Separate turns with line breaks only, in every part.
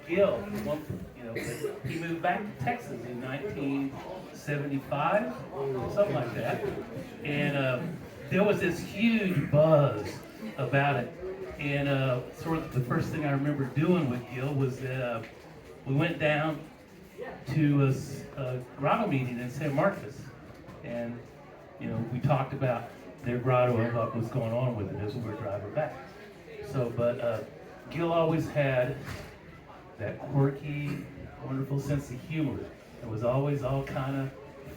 Gill, he moved back to Texas in 1975, something like that. And there was this huge buzz about it. And sort of the first thing I remember doing with Gill was that we went down to a grotto meeting in San Marcos. And, we talked about their grotto and what was going on with it as we were driving back. So, but Gill always had that quirky, wonderful sense of humor. It was always all kind of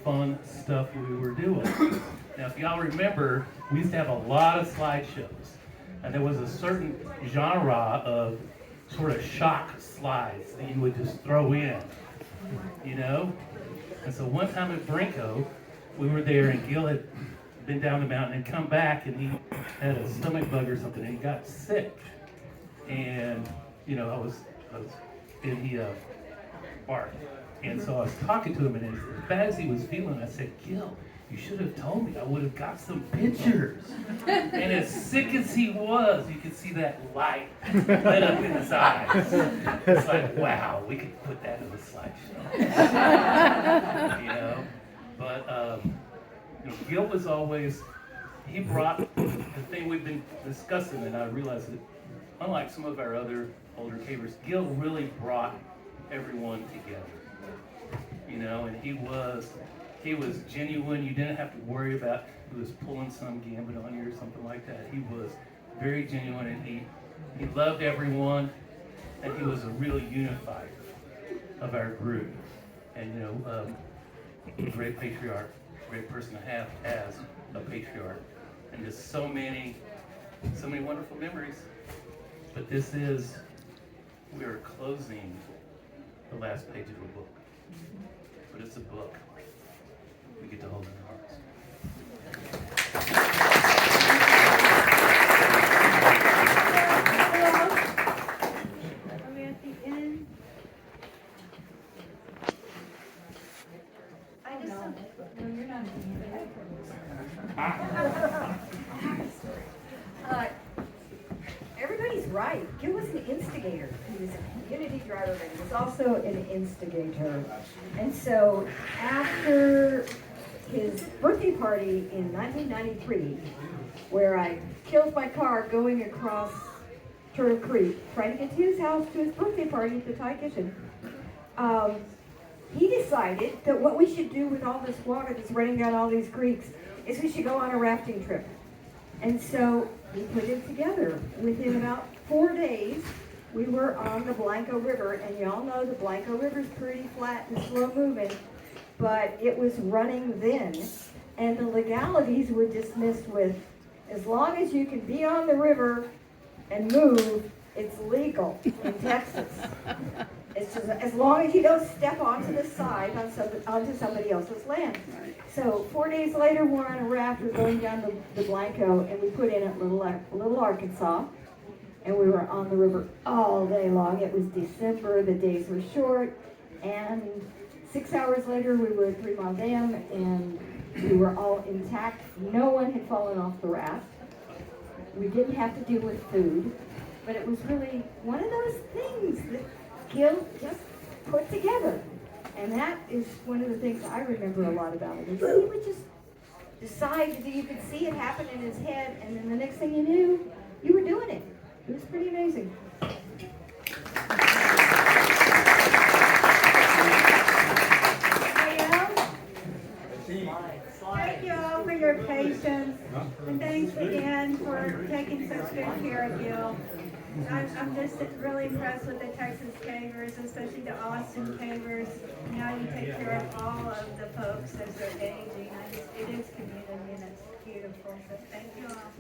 fun stuff we were doing. Now, if y'all remember, we used to have a lot of slideshows. And there was a certain genre of sort of shock slides that you would just throw in, And so one time at Brinko, we were there and Gill had been down the mountain and come back and he had a stomach bug or something and he got sick. And, he barked. And so I was talking to him and as bad as he was feeling, I said, Gill, you should have told me. I would have got some pictures. And as sick as he was, you could see that light lit up in his eyes. It's like, wow, we could put that in the slideshow. But Gill was always, he brought the thing we've been discussing, and I realized that unlike some of our other older cavers, Gill really brought everyone together. And he was genuine. You didn't have to worry about he was pulling some gambit on you or something like that. He was very genuine, and he loved everyone, and he was a real unifier of our group. And a great patriarch, great person to have as a patriarch, and just so many wonderful memories. But we are closing the last page of a book. But it's a book we get to hold in our hearts.
Are we at the end?
I just no, you're not at the end. Everybody's right. Gill was an instigator. He was a community driver, but he was also an instigator. And so after his birthday party in 1993, where I killed my car going across Turtle Creek, trying to get to his house to his birthday party at the Thai Kitchen, he decided that what we should do with all this water that's running down all these creeks is we should go on a rafting trip. And so we put it together. Within about 4 days, we were on the Blanco River, and y'all know the Blanco River's pretty flat and slow moving, but it was running then, and the legalities were dismissed with, as long as you can be on the river and move, it's legal in Texas. It's just as long as you don't step onto the side onto somebody else's land. So 4 days later, we're on a raft. We're going down the Blanco, and we put in at Little Arkansas, and we were on the river all day long. It was December. The days were short, and 6 hours later, we were at 3 Mile Dam, and we were all intact. No one had fallen off the raft. We didn't have to deal with food, but it was really one of those things that Gill just put together. And that is one of the things I remember a lot about it. Is he would just decide that you could see it happen in his head, and then the next thing you knew, you were doing it. It was pretty amazing.
Thank you all for your patience, and thanks again for taking such good care of Gill. I'm just really impressed with the Texas cavers, especially the Austin cavers, and how you take care of all of the folks as they're aging. It is community, and it's beautiful, so thank you all.